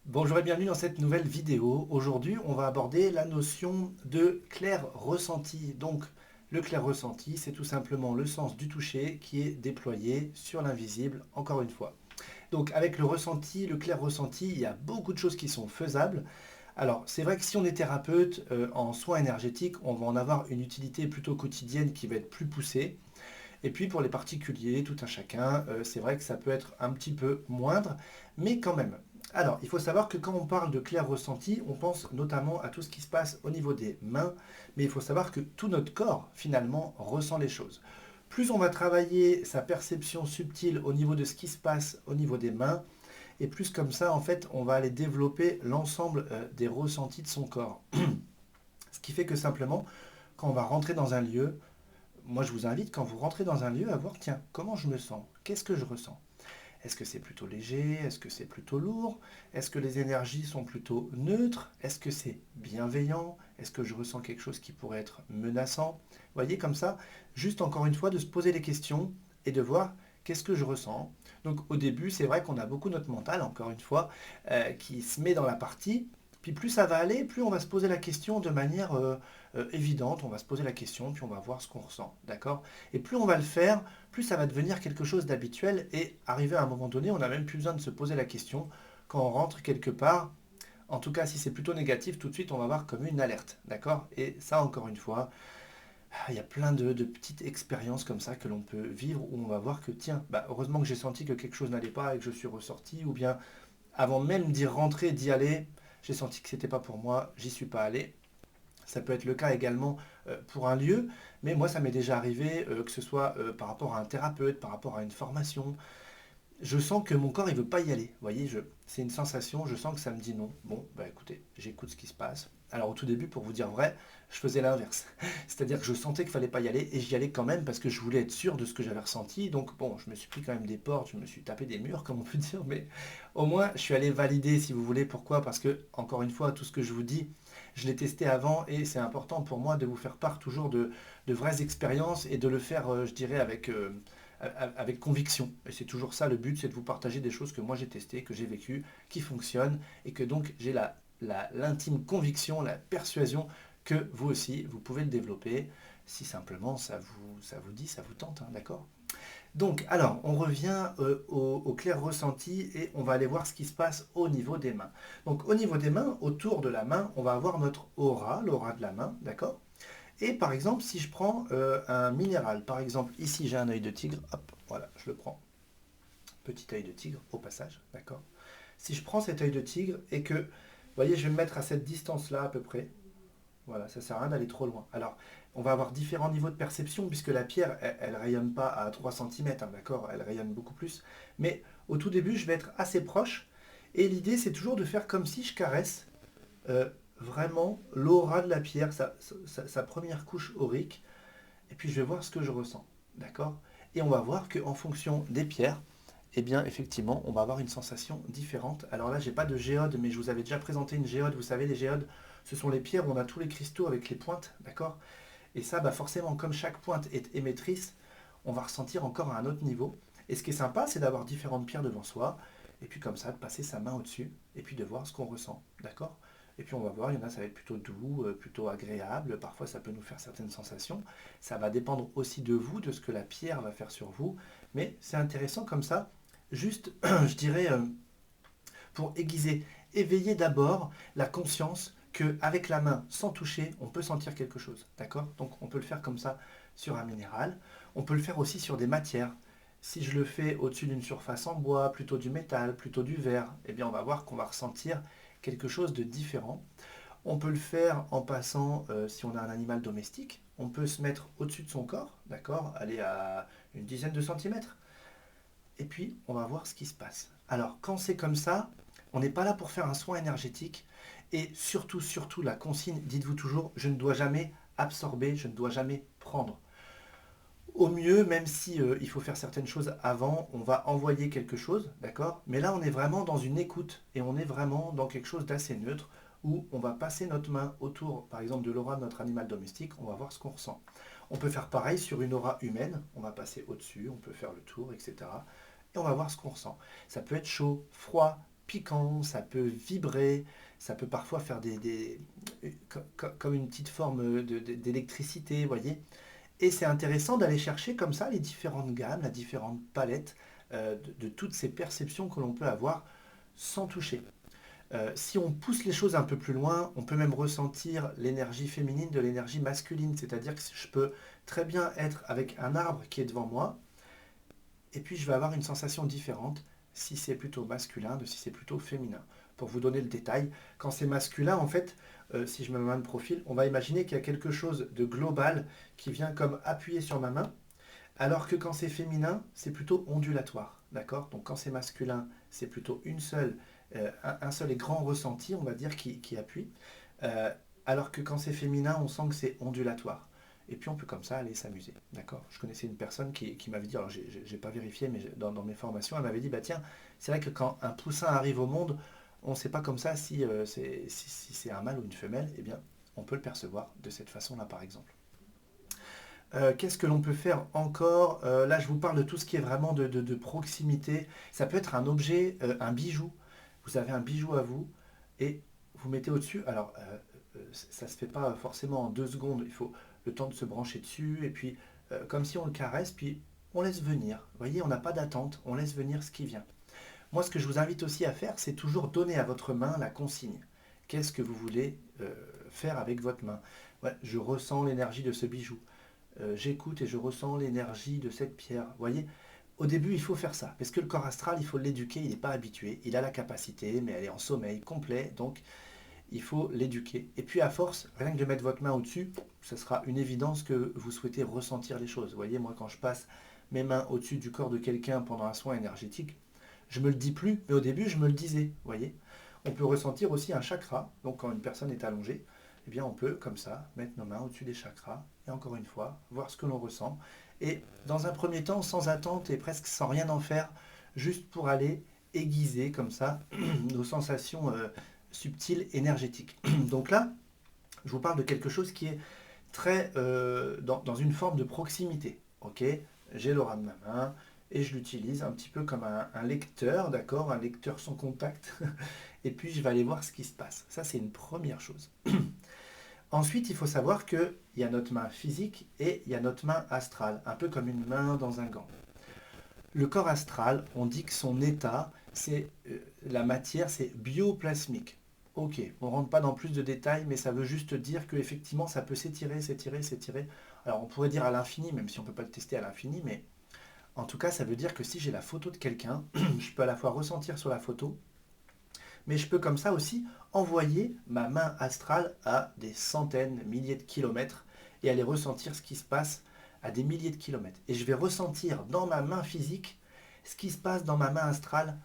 Bonjour et bienvenue dans cette nouvelle vidéo. Aujourd'hui, on va aborder la notion de clair ressenti. Donc, le clair ressenti, c'est tout simplement le sens du toucher qui est déployé sur l'invisible, encore une fois. Donc, avec le ressenti, le clair ressenti, il y a beaucoup de choses qui sont faisables. Alors, c'est vrai que si on est thérapeute en soins énergétiques, on va en avoir une utilité plutôt quotidienne qui va être plus poussée. Et puis pour les particuliers, tout un chacun, c'est vrai que ça peut être un petit peu moindre, mais quand même. Alors, il faut savoir que quand on parle de clair ressenti, on pense notamment à tout ce qui se passe au niveau des mains, mais il faut savoir que tout notre corps, finalement, ressent les choses. Plus on va travailler sa perception subtile au niveau de ce qui se passe au niveau des mains, et plus comme ça, en fait, on va aller développer l'ensemble des ressentis de son corps. Ce qui fait que simplement, quand on va rentrer dans un lieu, moi je vous invite quand vous rentrez dans un lieu à voir, tiens, comment je me sens? Qu'est-ce que je ressens? Est-ce que c'est plutôt léger? Est-ce que c'est plutôt lourd? Est-ce que les énergies sont plutôt neutres? Est-ce que c'est bienveillant? Est-ce que je ressens quelque chose qui pourrait être menaçant? Vous voyez, comme ça, juste encore une fois, de se poser les questions et de voir qu'est-ce que je ressens. Donc au début, c'est vrai qu'on a beaucoup notre mental, encore une fois, qui se met dans la partie. Puis plus ça va aller, plus on va se poser la question de manière évidente. On va se poser la question, puis on va voir ce qu'on ressent. D'accord? Et plus on va le faire, plus ça va devenir quelque chose d'habituel et arrivé à un moment donné, on n'a même plus besoin de se poser la question quand on rentre quelque part. En tout cas, si c'est plutôt négatif, tout de suite, on va voir comme une alerte. D'accord? Et ça, encore une fois, il y a plein de petites expériences comme ça que l'on peut vivre où on va voir que, tiens, bah, heureusement que j'ai senti que quelque chose n'allait pas et que je suis ressorti, ou bien avant même d'y rentrer, d'y aller, j'ai senti que c'était pas pour moi, j'y suis pas allé. Ça peut être le cas également pour un lieu, mais moi ça m'est déjà arrivé que ce soit par rapport à un thérapeute, par rapport à une formation. Je sens que mon corps il veut pas y aller. Vous voyez, c'est une sensation, je sens que ça me dit non. Bon, bah écoutez, j'écoute ce qui se passe. Alors au tout début, pour vous dire vrai, je faisais l'inverse. C'est-à-dire que je sentais qu'il fallait pas y aller et j'y allais quand même parce que je voulais être sûr de ce que j'avais ressenti. Donc bon, je me suis pris quand même des portes, je me suis tapé des murs, comme on peut dire, mais au moins je suis allé valider si vous voulez. Pourquoi? Parce que, encore une fois, tout ce que je vous dis, je l'ai testé avant et c'est important pour moi de vous faire part toujours de vraies expériences et de le faire, je dirais, avec conviction. Et c'est toujours ça le but, c'est de vous partager des choses que moi j'ai testées, que j'ai vécues, qui fonctionnent, et que donc j'ai l'intime conviction, la persuasion que vous aussi, vous pouvez le développer, si simplement ça vous dit, ça vous tente, hein, d'accord? Donc, alors, on revient au clair ressenti et on va aller voir ce qui se passe au niveau des mains. Donc, au niveau des mains, autour de la main, on va avoir notre aura, l'aura de la main, d'accord? Et par exemple, si je prends un minéral, par exemple, ici j'ai un œil de tigre, hop, voilà, je le prends, petit œil de tigre au passage, d'accord? Si je prends cet œil de tigre et que, vous voyez, je vais me mettre à cette distance-là à peu près, voilà, ça sert à rien d'aller trop loin. Alors, on va avoir différents niveaux de perception puisque la pierre, elle rayonne pas à 3 cm, d'accord? Elle rayonne beaucoup plus. Mais au tout début, je vais être assez proche et l'idée, c'est toujours de faire comme si je caresse euh, vraiment l'aura de la pierre, sa première couche aurique, et puis je vais voir ce que je ressens. D'accord? Et on va voir qu'en fonction des pierres, eh bien effectivement, on va avoir une sensation différente. Alors là, j'ai pas de géode, mais je vous avais déjà présenté une géode. Vous savez, les géodes, ce sont les pierres où on a tous les cristaux avec les pointes, d'accord? Et ça, bah forcément, comme chaque pointe est émettrice, on va ressentir encore à un autre niveau. Et ce qui est sympa, c'est d'avoir différentes pierres devant soi, et puis comme ça, de passer sa main au-dessus, et puis de voir ce qu'on ressent, d'accord? Et puis on va voir, il y en a, ça va être plutôt doux, plutôt agréable, parfois ça peut nous faire certaines sensations. Ça va dépendre aussi de vous, de ce que la pierre va faire sur vous, mais c'est intéressant comme ça, juste, je dirais, pour aiguiser, éveiller d'abord la conscience qu'avec la main, sans toucher, on peut sentir quelque chose. D'accord? Donc on peut le faire comme ça sur un minéral. On peut le faire aussi sur des matières. Si je le fais au-dessus d'une surface en bois, plutôt du métal, plutôt du verre, eh bien on va voir qu'on va ressentir quelque chose de différent. On peut le faire en passant, si on a un animal domestique, on peut se mettre au-dessus de son corps, d'accord? Aller à une dizaine de centimètres et puis on va voir ce qui se passe. Alors quand c'est comme ça, on n'est pas là pour faire un soin énergétique et surtout, surtout la consigne, dites-vous toujours, je ne dois jamais absorber, je ne dois jamais prendre. Au mieux, même si il faut faire certaines choses avant, on va envoyer quelque chose, d'accord? Mais là, on est vraiment dans une écoute et on est vraiment dans quelque chose d'assez neutre où on va passer notre main autour, par exemple, de l'aura de notre animal domestique, on va voir ce qu'on ressent. On peut faire pareil sur une aura humaine, on va passer au-dessus, on peut faire le tour, etc. Et on va voir ce qu'on ressent. Ça peut être chaud, froid, piquant, ça peut vibrer, ça peut parfois faire comme une petite forme d'électricité, vous voyez. Et c'est intéressant d'aller chercher comme ça les différentes gammes, la différente palette de toutes ces perceptions que l'on peut avoir sans toucher. Si on pousse les choses un peu plus loin, on peut même ressentir l'énergie féminine de l'énergie masculine. C'est-à-dire que je peux très bien être avec un arbre qui est devant moi, et puis je vais avoir une sensation différente si c'est plutôt masculin de si c'est plutôt féminin. Pour vous donner le détail, quand c'est masculin, en fait, si je me mets de profil, on va imaginer qu'il y a quelque chose de global qui vient comme appuyer sur ma main, alors que quand c'est féminin, c'est plutôt ondulatoire. D'accord? Donc quand c'est masculin, c'est plutôt un seul et grand ressenti, on va dire, qui appuie. Euh, alors que quand c'est féminin, on sent que c'est ondulatoire. Et puis on peut comme ça aller s'amuser. D'accord? Je connaissais une personne qui m'avait dit, alors j'ai pas vérifié, mais dans mes formations, elle m'avait dit, bah tiens, c'est vrai que quand un poussin arrive au monde, on ne sait pas comme ça si c'est un mâle ou une femelle. Eh bien, on peut le percevoir de cette façon-là, par exemple. Qu'est-ce que l'on peut faire encore? Là, je vous parle de tout ce qui est vraiment de proximité. Ça peut être un objet, un bijou. Vous avez un bijou à vous et vous mettez au-dessus. Alors, ça ne se fait pas forcément en 2 secondes. Il faut le temps de se brancher dessus. Et puis, comme si on le caresse, puis on laisse venir. Vous voyez, on n'a pas d'attente. On laisse venir ce qui vient. Moi, ce que je vous invite aussi à faire, c'est toujours donner à votre main la consigne. Qu'est-ce que vous voulez faire avec votre main? Ouais, je ressens l'énergie de ce bijou. J'écoute et je ressens l'énergie de cette pierre. Vous voyez, au début, il faut faire ça, parce que le corps astral, il faut l'éduquer, il n'est pas habitué, il a la capacité, mais elle est en sommeil complet, donc il faut l'éduquer. Et puis à force, rien que de mettre votre main au-dessus, ce sera une évidence que vous souhaitez ressentir les choses. Vous voyez, moi, quand je passe mes mains au-dessus du corps de quelqu'un pendant un soin énergétique, je me le dis plus, mais au début, je me le disais. Vous voyez, on peut ressentir aussi un chakra, donc quand une personne est allongée, eh bien on peut, comme ça, mettre nos mains au-dessus des chakras, et encore une fois, voir ce que l'on ressent. Et dans un premier temps, sans attente et presque sans rien en faire, juste pour aller aiguiser comme ça nos sensations subtiles énergétiques. Donc là, je vous parle de quelque chose qui est très dans une forme de proximité. Ok, j'ai l'aura de ma main et je l'utilise un petit peu comme un lecteur, d'accord, un lecteur sans contact. Et puis je vais aller voir ce qui se passe. Ça, c'est une première chose. Ensuite, il faut savoir qu'il y a notre main physique et il y a notre main astrale, un peu comme une main dans un gant. Le corps astral, on dit que son état, c'est la matière, c'est bioplasmique. Ok, on ne rentre pas dans plus de détails, mais ça veut juste dire qu'effectivement, ça peut s'étirer, s'étirer, s'étirer. Alors, on pourrait dire à l'infini, même si on ne peut pas le tester à l'infini, mais en tout cas, ça veut dire que si j'ai la photo de quelqu'un, je peux à la fois ressentir sur la photo, mais je peux comme ça aussi envoyer ma main astrale à des centaines, milliers de kilomètres et aller ressentir ce qui se passe à des milliers de kilomètres. Et je vais ressentir dans ma main physique ce qui se passe dans ma main astrale.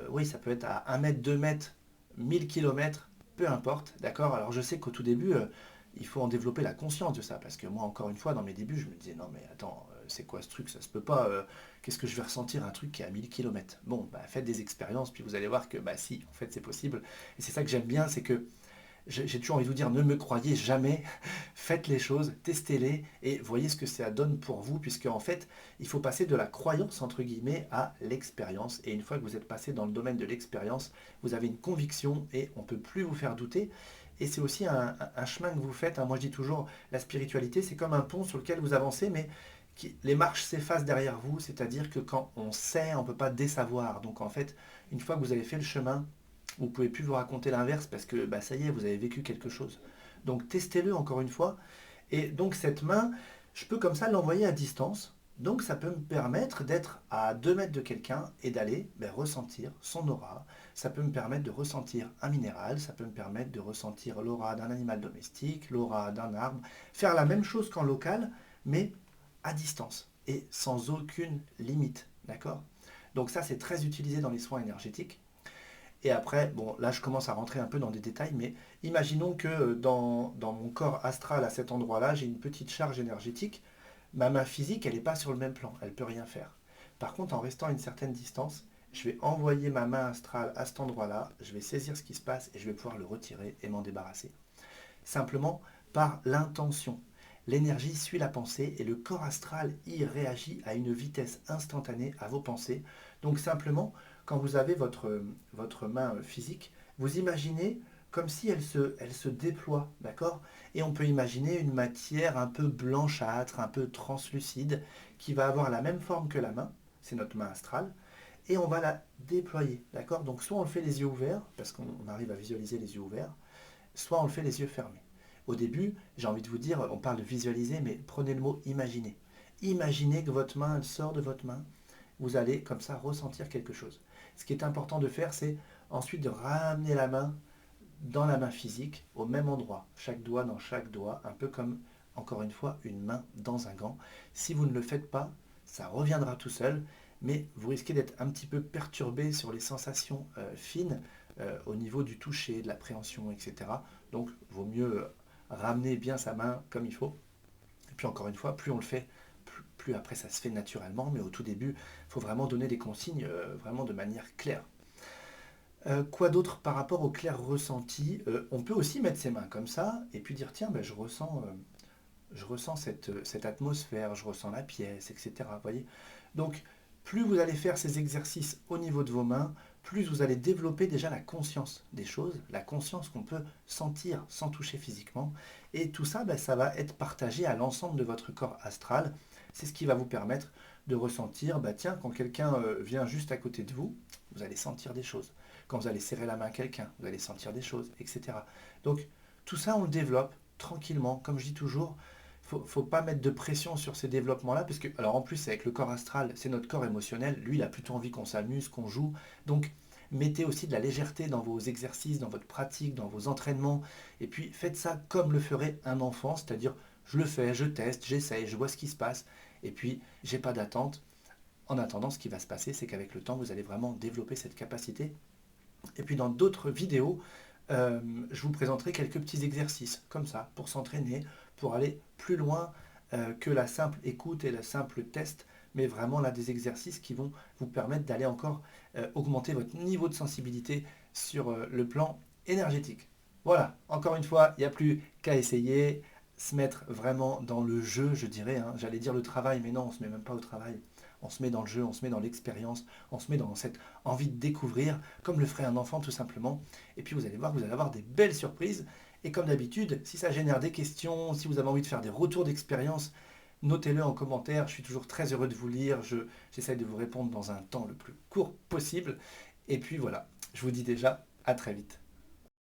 Oui, ça peut être à 1 mètre, 2 mètres, 1000 kilomètres, peu importe, d'accord? Alors je sais qu'au tout début, il faut en développer la conscience de ça, parce que moi, encore une fois, dans mes débuts, je me disais, non mais attends, c'est quoi ce truc? Ça se peut pas. Qu'est-ce que je vais ressentir un truc qui est à 1000 kilomètres? Bon, bah, faites des expériences, puis vous allez voir que bah si, en fait c'est possible. Et c'est ça que j'aime bien, c'est que j'ai toujours envie de vous dire, ne me croyez jamais, faites les choses, testez-les, et voyez ce que ça donne pour vous, puisque en fait, il faut passer de la croyance, entre guillemets, à l'expérience. Et une fois que vous êtes passé dans le domaine de l'expérience, vous avez une conviction, et on ne peut plus vous faire douter. Et c'est aussi un chemin que vous faites, hein. Moi je dis toujours, la spiritualité, c'est comme un pont sur lequel vous avancez, mais les marches s'effacent derrière vous, c'est-à-dire que quand on sait, on ne peut pas désavoir. Donc en fait, une fois que vous avez fait le chemin, vous ne pouvez plus vous raconter l'inverse parce que bah, ça y est, vous avez vécu quelque chose. Donc testez-le encore une fois. Et donc cette main, je peux comme ça l'envoyer à distance. Donc ça peut me permettre d'être à 2 mètres de quelqu'un et d'aller ressentir son aura. Ça peut me permettre de ressentir un minéral, ça peut me permettre de ressentir l'aura d'un animal domestique, l'aura d'un arbre. Faire la même chose qu'en local, mais à distance et sans aucune limite. D'accord? Donc ça, c'est très utilisé dans les soins énergétiques. Et après, bon, là, je commence à rentrer un peu dans des détails, mais imaginons que dans mon corps astral, à cet endroit-là, j'ai une petite charge énergétique. Ma main physique, elle n'est pas sur le même plan, elle ne peut rien faire. Par contre, en restant à une certaine distance, je vais envoyer ma main astrale à cet endroit-là, je vais saisir ce qui se passe et je vais pouvoir le retirer et m'en débarrasser. Simplement par l'intention. L'énergie suit la pensée et le corps astral y réagit à une vitesse instantanée à vos pensées. Donc simplement, quand vous avez votre main physique, vous imaginez comme si elle se déploie, d'accord? Et on peut imaginer une matière un peu blanchâtre, un peu translucide, qui va avoir la même forme que la main, c'est notre main astrale, et on va la déployer, d'accord? Donc soit on le fait les yeux ouverts, parce qu'on arrive à visualiser les yeux ouverts, soit on le fait les yeux fermés. Au début, j'ai envie de vous dire, on parle de visualiser, mais prenez le mot imaginer. Imaginez que votre main, elle sort de votre main, vous allez comme ça ressentir quelque chose. Ce qui est important de faire, c'est ensuite de ramener la main dans la main physique, au même endroit, chaque doigt dans chaque doigt, un peu comme, encore une fois, une main dans un gant. Si vous ne le faites pas, ça reviendra tout seul, mais vous risquez d'être un petit peu perturbé sur les sensations fines au niveau du toucher, de l'appréhension, etc. Donc, il vaut mieux ramener bien sa main comme il faut. Et puis encore une fois, plus on le fait, plus après ça se fait naturellement, mais au tout début, il faut vraiment donner des consignes vraiment de manière claire. Quoi d'autre par rapport au clair ressenti? On peut aussi mettre ses mains comme ça et puis dire tiens, ben, je ressens cette atmosphère, je ressens la pièce, etc. Voyez. Donc, plus vous allez faire ces exercices au niveau de vos mains, plus vous allez développer déjà la conscience des choses, la conscience qu'on peut sentir sans toucher physiquement. Et tout ça, ben, ça va être partagé à l'ensemble de votre corps astral. C'est ce qui va vous permettre de ressentir, bah tiens, quand quelqu'un vient juste à côté de vous, vous allez sentir des choses. Quand vous allez serrer la main à quelqu'un, vous allez sentir des choses, etc. Donc tout ça, on le développe tranquillement. Comme je dis toujours, faut pas mettre de pression sur ces développements-là, parce que, alors en plus, avec le corps astral, c'est notre corps émotionnel. Lui, il a plutôt envie qu'on s'amuse, qu'on joue. Donc, mettez aussi de la légèreté dans vos exercices, dans votre pratique, dans vos entraînements. Et puis, faites ça comme le ferait un enfant, c'est-à-dire, je le fais, je teste, j'essaye, je vois ce qui se passe. Et puis, j'ai pas d'attente. En attendant, ce qui va se passer, c'est qu'avec le temps, vous allez vraiment développer cette capacité. Et puis, dans d'autres vidéos, je vous présenterai quelques petits exercices comme ça pour s'entraîner, pour aller plus loin que la simple écoute et la simple test, mais vraiment là des exercices qui vont vous permettre d'aller encore augmenter votre niveau de sensibilité sur le plan énergétique. Voilà, encore une fois, il n'y a plus qu'à essayer, se mettre vraiment dans le jeu, je dirais, hein. J'allais dire le travail, mais non, on ne se met même pas au travail. On se met dans le jeu, on se met dans l'expérience, on se met dans cette envie de découvrir, comme le ferait un enfant tout simplement. Et puis vous allez voir, vous allez avoir des belles surprises. Et comme d'habitude, si ça génère des questions, si vous avez envie de faire des retours d'expérience, notez-le en commentaire. Je suis toujours très heureux de vous lire. J'essaie de vous répondre dans un temps le plus court possible. Et puis voilà, je vous dis déjà à très vite.